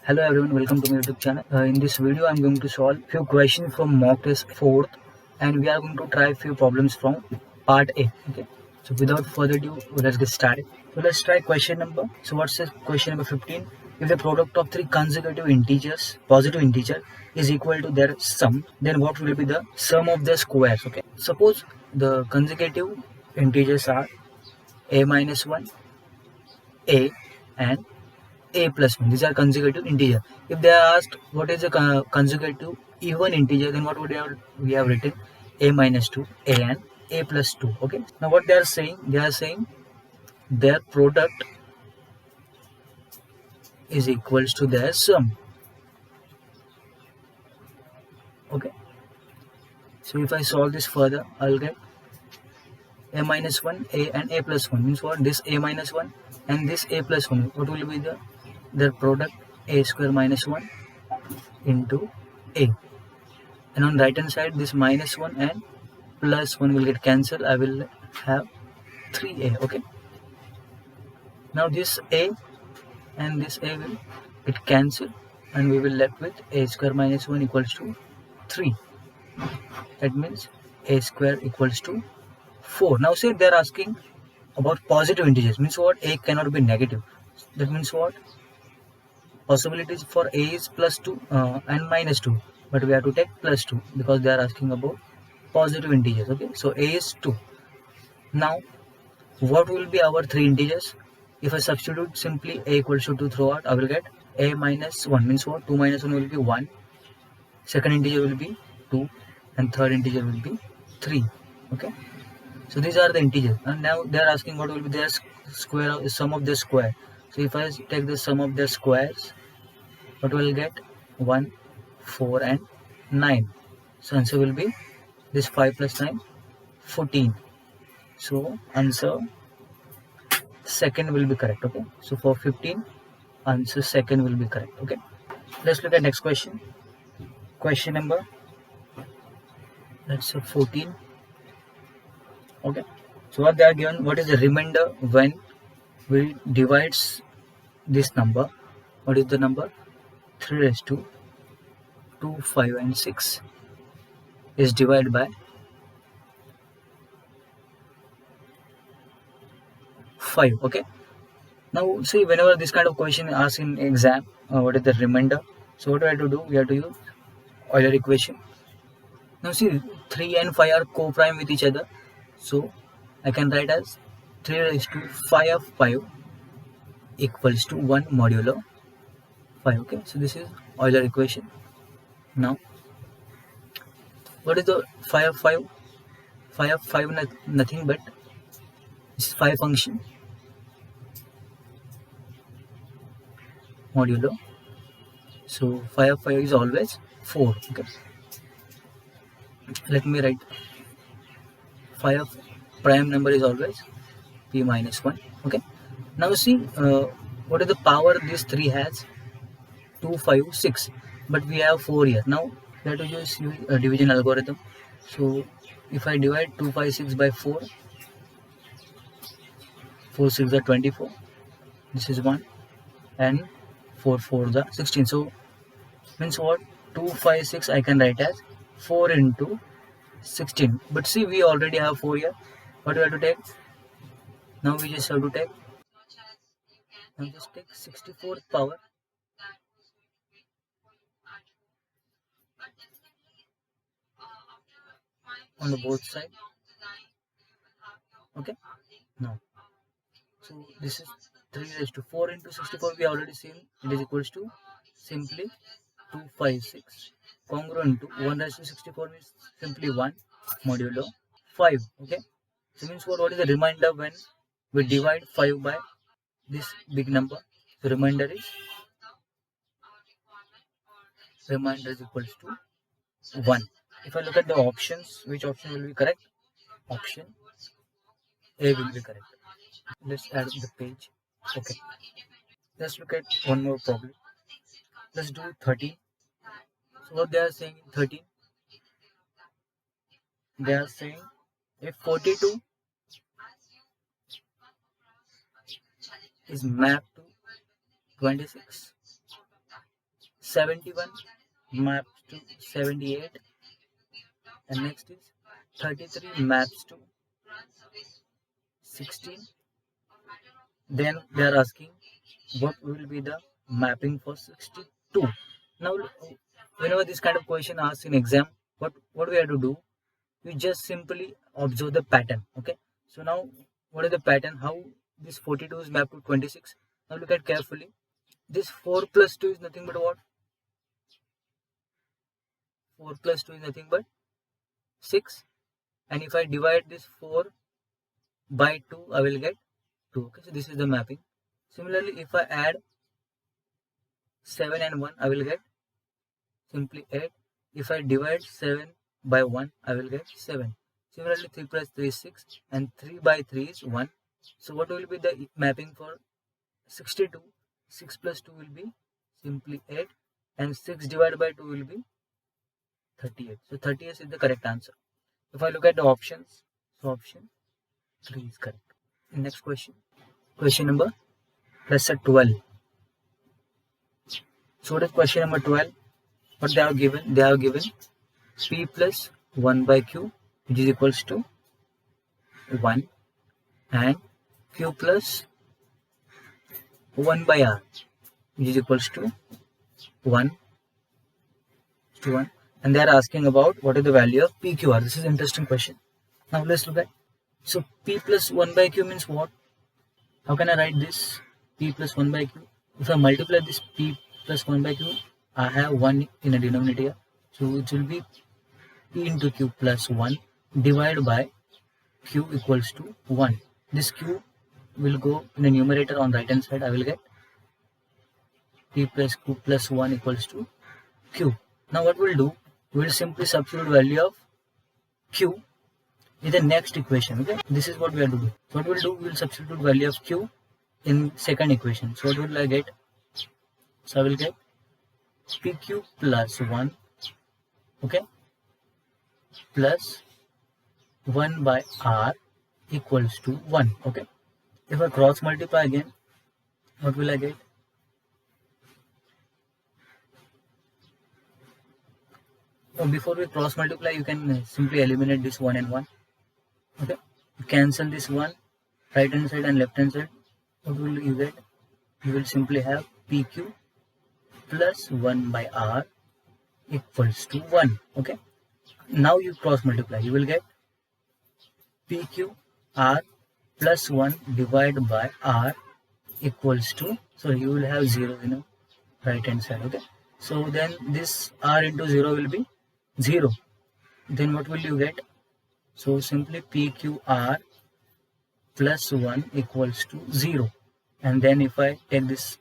Hello everyone, welcome to my YouTube channel. In this video, I'm going to solve few questions from mock test 4th, and we are going to try few problems from part A. Okay. So without further ado, let's get started. So let's try question number. So what's this question number 15? If the product of three consecutive integers, positive integer, is equal to their sum, then what will be the sum of their squares? Okay. Suppose the consecutive integers are a minus 1, a, and a plus 1. These are consecutive integer. If they are asked what is a consecutive even integer, then what would we have written? A minus 2, a and a plus 2. Okay. Now what they are saying their product is equals to their sum. Okay. So if I solve this further, I'll get a minus 1, a and a plus 1. Means what? This a minus 1 and this a plus 1. What will be their product? A square minus 1 into a. And on right hand side, this minus 1 and plus 1 will get cancelled. I will have 3a. Okay. Now this a and this a will get cancelled, and we will left with a square minus 1 equals to 3. That means a square equals to 4. Now say they are asking about positive integers. Means what? A cannot be negative. That means what? Possibilities for a is plus 2 and minus 2, but we have to take plus 2 because they are asking about positive integers. Okay. So a is 2. Now what will be our three integers? If I substitute simply a equals to 2 throughout, I will get a minus 1. Means what? 2 minus 1 will be 1. Second integer will be 2. And third integer will be 3. Okay. So these are the integers. And now they are asking what will be their square, sum of their square. So if I take the sum of their squares, what will get? 1, 4 and 9. So answer will be this 5 plus 9, 14. So answer second will be correct. Okay. So for 15, answer second will be correct. Okay. Let's look at next question. Question number, let's say 14. Okay. So what they are given, what is the remainder when we divides this number? What is the number? 3 raised to 2, 5 and 6 is divided by 5. Okay. Now see, whenever this kind of question asked in exam, what is the remainder? So what do I have to do? We have to use Euler equation. Now see, 3 and 5 are co-prime with each other. So I can write as 3 raised to 5 of 5 equals to 1 modulo 5. Okay. So this is Euler equation. Now what is the 5 of 5? 5 of 5 nothing but this is 5 function modulo. So 5 of 5 is always 4. Okay. Let me write 5 of prime number is always p minus 1. Okay. Now see, what is the power this 3 has? 2, 5, 6. But we have 4 here. Now we have to use a division algorithm. So if I divide 2, 5, 6 by 4, 4, 6 are 24. This is 1. And 4, 4 are 16. So means what? 2, 5, 6 I can write as 4 into 16. But see, we already have 4 here. What do we have to take? Now we just have to take, now just take 64th power on the both side. Okay. Now, so this is 3 raised to 4 into 64. We already seen it is equals to simply 256 congruent to 1 raised to 64 means simply 1 modulo 5. Okay. So means what is the remainder when we divide 5 by this big number? The remainder is equals to 1. If I look at the options, which option will be correct? Option A will be correct. Let's add the page. Okay. Let's look at one more problem. Let's do 13. So what they are saying in 13? They are saying if 42 is mapped to 26, 71 maps to 78, and next is 33 maps to 16. Then they are asking what will be the mapping for 62. Now, whenever this kind of question asked in exam, what we have to do? We just simply observe the pattern. Okay. So now, what is the pattern? How this 42 is mapped to 26? Now look at carefully. This 4 plus 2 is nothing but what? 4 plus 2 is nothing but 6. And if I divide this 4 by 2, I will get 2. Okay, so this is the mapping. Similarly, if I add 7 and 1, I will get simply 8. If I divide 7 by 1, I will get 7. Similarly, 3 plus 3 is 6 and 3 by 3 is 1. So what will be the mapping for 62? 6 plus 2 will be simply 8 and 6 divided by 2 will be 38. So 38 is the correct answer. If I look at the options, so option 3 is correct. Next question. Question number, let's say 12. So what is question number 12? What they have given? They have given P plus 1 by Q, which is equals to 1, and Q plus 1 by R, which is equals to 1 to 1. And they are asking about what is the value of PQR. This is an interesting question. Now let's look at. So P plus 1 by Q means what? How can I write this? P plus 1 by Q. If I multiply this P plus 1 by Q, I have 1 in a denominator. So it will be P into Q plus 1 divided by Q equals to 1. This Q will go in the numerator on right hand side. I will get P plus Q plus 1 equals to Q. Now what we'll do? We'll simply substitute value of Q in the next equation. Okay, this is what we have to do. So what we'll do? We'll substitute value of Q in second equation. So what will I get? So I will get PQ plus 1, okay, plus 1 by R equals to 1. Okay, if I cross multiply again, what will I get? Before we cross multiply, you can simply eliminate this 1 and 1. Okay, cancel this 1, right hand side and left hand side. What will you get? You will simply have PQ plus 1 by R equals to 1. Okay, now you cross multiply, you will get PQ R plus 1 divided by R equals to, so you will have 0 in the right hand side. Okay, so then this R into 0 will be 0. Then what will you get? So simply PQR plus 1 equals to 0. And then if I take this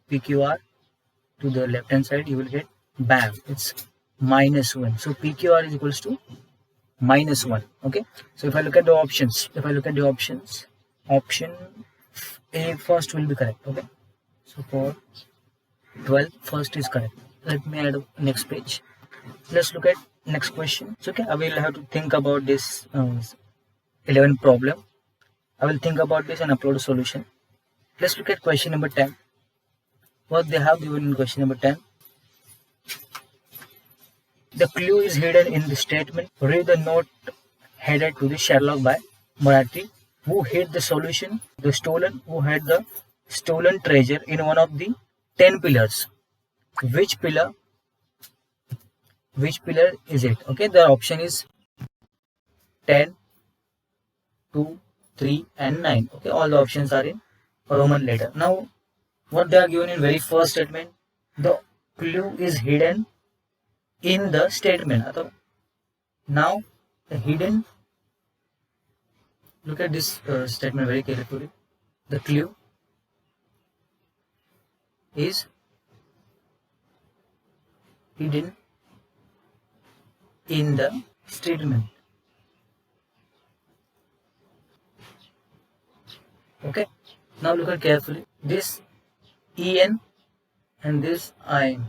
PQR to the left hand side, you will get bam, it's minus 1. So PQR is equals to minus 1. Okay, so if I look at the options, option A first will be correct. Okay, so for 12, first is correct. Let me add next page. Let's look at next question. So okay, I will have to think about this 11 problem. I will think about this and upload a solution. Let's look at question number 10. What they have given in question number 10. The clue is hidden in the statement. Read the note headed to the Sherlock by Marathi. Who hid the solution? The stolen. Who had the stolen treasure in one of the 10 pillars? Which pillar is it? Okay, the option is 10, 2, 3 and 9. Okay, all the options are in Roman letter. Now what they are given in very first statement, the clue is hidden in the statement. Now the hidden, look at this statement very carefully. The clue is hidden in the statement. Okay, now look at carefully. This en and this in.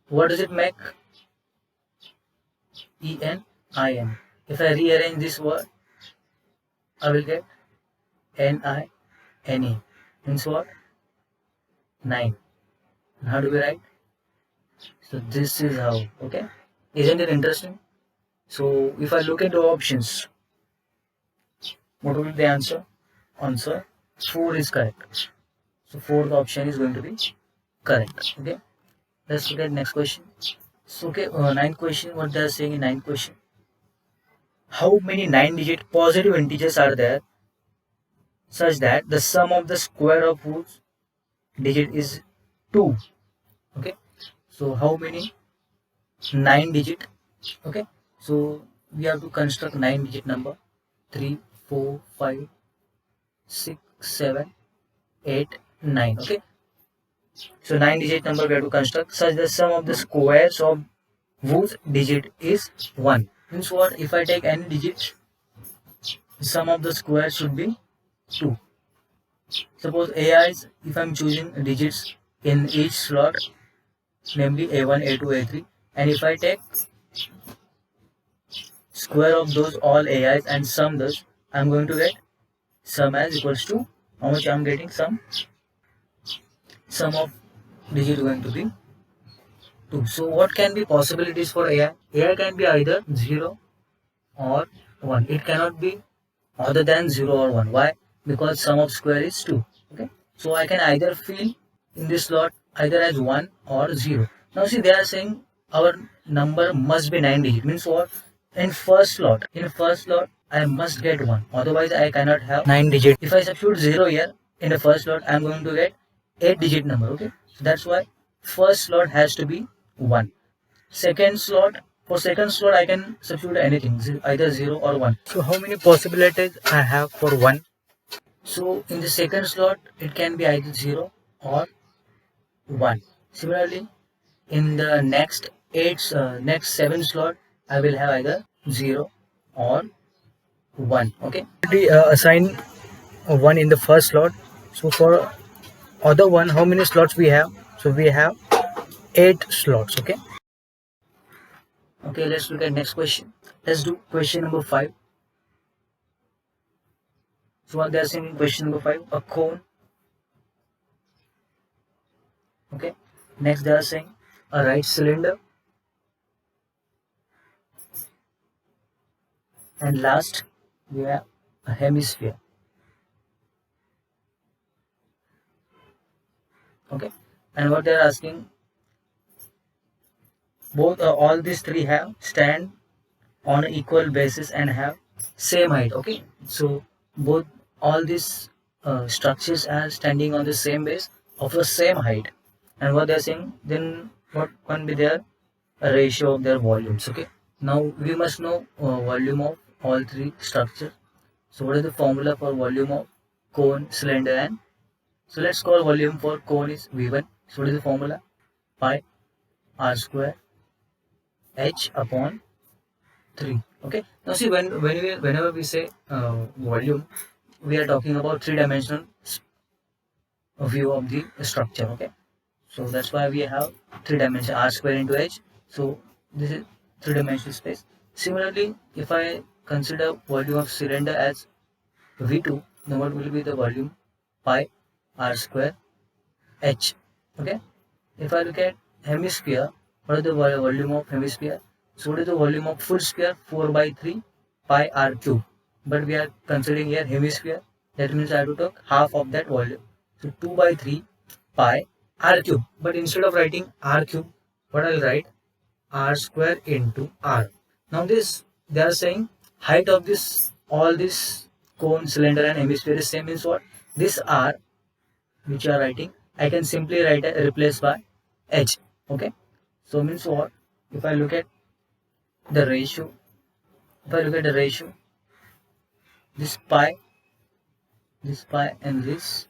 What does it make? En, in. If I rearrange this word, I will get ni, ne. Means what? 9. And how do we write? So this is how, okay? Isn't it interesting? So if I look at the options, what will be the answer? Answer 4 is correct. So fourth option is going to be correct. Okay. Let's look at next question. So okay, ninth question. What they are saying in ninth question? How many 9-digit positive integers are there such that the sum of the square of whose digit is 2? Okay. So how many 9-digit? Okay. So we have to construct 9-digit number: 3, 4, 5, 6, 7, 8, 9. Okay. So 9-digit number we have to construct such the sum of the squares of whose digit is 1. Means what? If I take any digit, sum of the squares should be 2. Suppose AIs, if I'm choosing digits in each slot, namely A1, A2, A3, and if I take square of those all AIs and sum those, I'm going to get sum as equals to how much I'm getting sum of digit going to be 2. So what can be possibilities for AI? AI can be either 0 or 1. It cannot be other than 0 or 1. Why? Because sum of square is 2. Okay. So I can either fill in this slot either as 1 or 0. Now see, they are saying our number must be 9 digit. Means what? In first slot I must get 1. Otherwise I cannot have 9 digit. If I substitute 0 here in the first slot, I am going to get 8 digit number. Okay. So that's why first slot has to be 1. Second slot, for second slot I can substitute anything, either 0 or 1. So how many possibilities I have for 1? So in the second slot it can be either 0 or 1. Similarly, in the next 7 slot I will have either 0 or 1. Okay. We assign 1 in the first slot. So for other one, how many slots we have? So we have 8 slots. Okay. Okay, let's look at next question. Let's do question number 5. So what they are saying in question number 5, a cone. Okay. Next they are saying a right cylinder. And last we have a hemisphere. Okay. And what they are asking, both all these three have stand on an equal basis and have same height. Okay. So both all these structures are standing on the same base of the same height. And what they are saying, then what can be their a ratio of their volumes. Okay. Now we must know volume of all three structures. So what is the formula for volume of cone, cylinder, and so let's call volume for cone is V1. So what is the formula? Pi r square h upon 3. Okay. Now see, whenever we say volume, we are talking about three-dimensional view of the structure. Okay. So that's why we have 3 dimension r square into h. So this is 3-dimensional space. Similarly, if I consider volume of cylinder as V2, then what will be the volume? Pi r square h. Okay. If I look at hemisphere, what is the volume of hemisphere? So what is the volume of full sphere? 4 by 3 pi r cube. But we are considering here hemisphere. That means I have to take half of that volume. So 2 by 3 pi r cube. But instead of writing r cube, what I'll write? R square into r. Now this, they are saying height of this, all this cone, cylinder and hemisphere is same. Means what? This r which you are writing, I can simply write replace by h. Okay. So means what? If I look at the ratio, this pi and this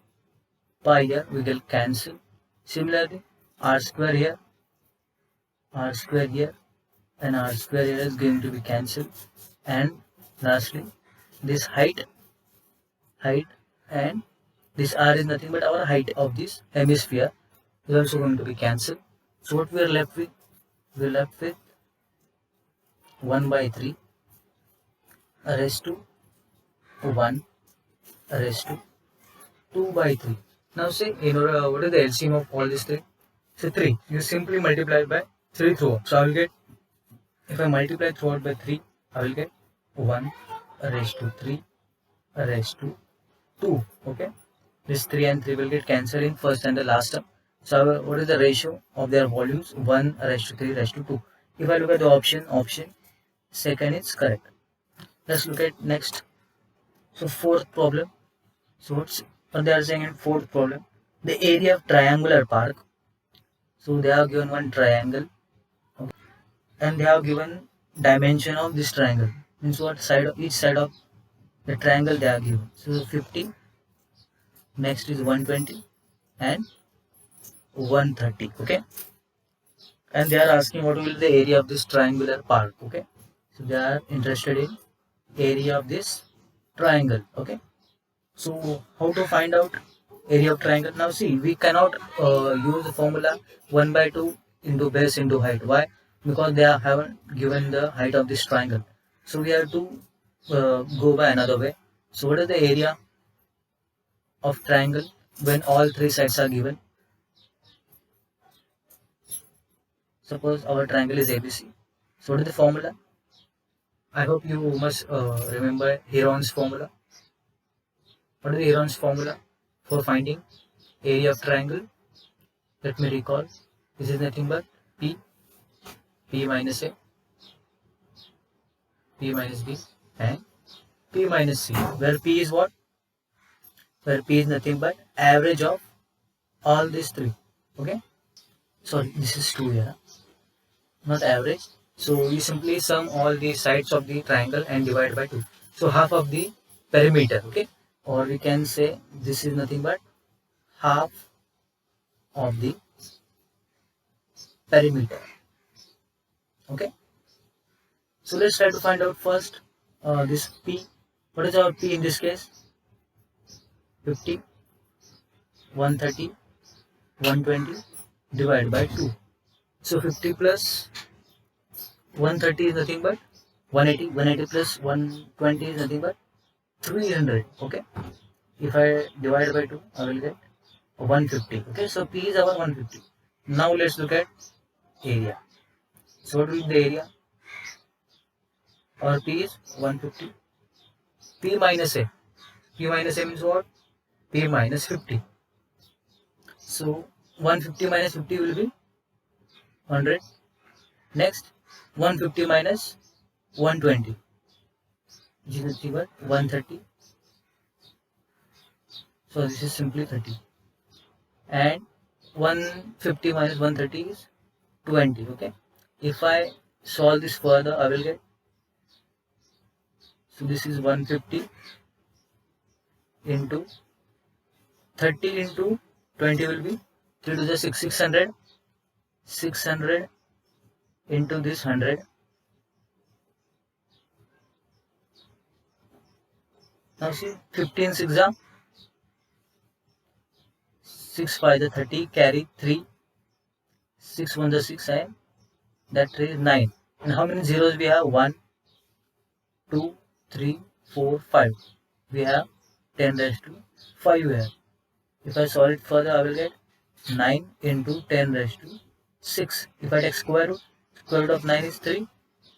pi here we will cancel. Similarly, r square here, and r square here is going to be cancelled. And lastly, this height and this r is nothing but our height of this hemisphere is also going to be cancelled. So what we are left with? We are left with 1 by 3 raised to 1 raised to 2 by 3. Now say, what is the LCM of all these three? So 3, you simply multiply by 3 throughout. So I will get, if I multiply throughout by 3, I will get 1 raised to 3 raised to 2. Okay, this 3 and 3 will get cancelled in first and the last term. So what is the ratio of their volumes? 1 raised to 3 raised to 2. If I look at the option second is correct. Let's look at next. So fourth problem. So what they are saying in fourth problem? The area of triangular park. So they have given one triangle, okay, and they have given dimension of this triangle. Means what side of each side of the triangle they are given. So 50. Next is 120 and 130. Okay, and they are asking what will be the area of this triangular park. Okay, so they are interested in area of this triangle. Okay, so how to find out area of triangle? Now see, we cannot use the formula 1 by 2 into base into height. Why? Because they haven't given the height of this triangle. So we have to go by another way. So what is the area of triangle when all three sides are given? Suppose our triangle is ABC. So what is the formula? I hope you must remember Heron's formula. What is Heron's formula for finding area of triangle? Let me recall. This is nothing but P minus A, P minus B, and P minus C. Where P is what? Where P is nothing but average of all these three. Okay? Sorry, this is 2 here, not average. So you simply sum all the sides of the triangle and divide by 2. So half of the perimeter. Okay? Or we can say this is nothing but half of the perimeter. Okay, so let's try to find out first this P. What is our P in this case? 50, 130, 120 divided by 2. So 50 plus 130 is nothing but 180. 180 plus 120 is nothing but 300. Okay, if I divide by 2, I will get 150. Okay, so P is our 150. Now let's look at area. So what will be the area? Our P is 150. P minus A. P minus A means what? P minus 50. So 150 minus 50 will be 100. Next, 150 minus 120, which is nothing but 130. So this is simply 30. And 150 minus 130 is 20. Okay. If I solve this further, I will get. So this is 150 into 30 into 20 will be 3 to the 6, 600. 600 into this 100. Now see, 15 6 are 6 5 the 30, carry 3, 6 1 the 6, and that 3 is 9. And how many zeros we have? 1, 2, 3, 4, 5. We have 10 raised to 5 here. If I solve it further, I will get 9 into 10 raised to 6. If I take square root of 9 is 3.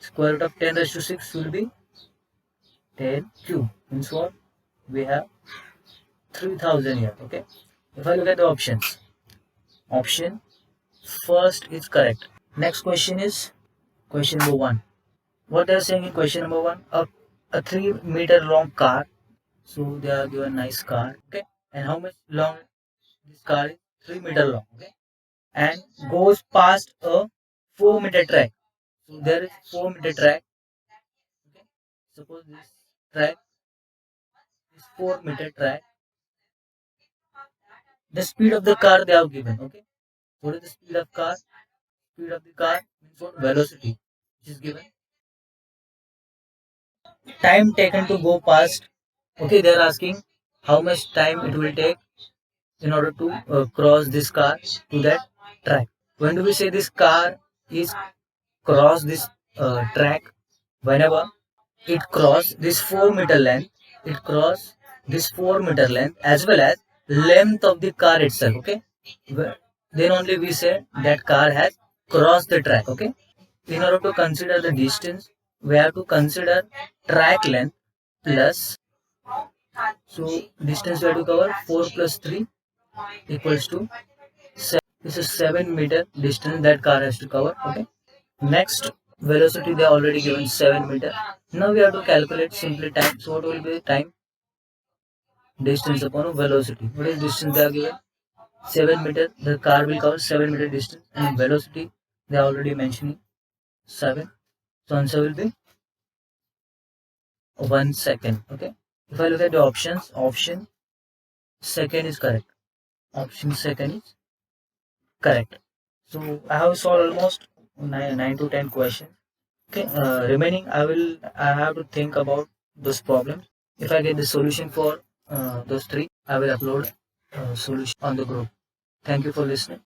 Square root of 10 raised to 6 will be 10 cube. Means what? We have 3000 here. Okay. If I look at the options, option first is correct. Next question is question number 1. What they are saying in question number 1, a 3 meter long car. So they are given nice car. Okay. And how much long this car is? 3 meter long. Okay. And goes past a 4 meter track. So there is 4 meter track. Okay. Suppose this track is 4 meter track. The speed of the car they have given. Okay. What is the speed of car? Speed of the car means what? Velocity, which is given. Time taken to go past. Okay, they are asking how much time it will take in order to cross this car to that track. When do we say this car is cross this track? Whenever it cross this 4 meter length, it cross this 4 meter length as well as length of the car itself. Okay, then only we say that car has crossed the track. Okay. In order to consider the distance, we have to consider track length plus, so distance we have to cover 4 plus 3 equals to 7. This is 7 meter distance that car has to cover. Okay. Next, velocity they are already given 7 meter. Now we have to calculate simply time. So what will be the time? Distance upon velocity. What is distance they are given? 7 meter. The car will cover 7 meter distance, and velocity they are already mentioning 7. So answer will be 1 second. Okay. If I look at the options, option second is correct. Option second is correct. So I have solved almost 9 to 10 questions. Okay. Remaining I have to think about those problems. If I get the solution for those three, I will upload solution on the group. Thank you for listening.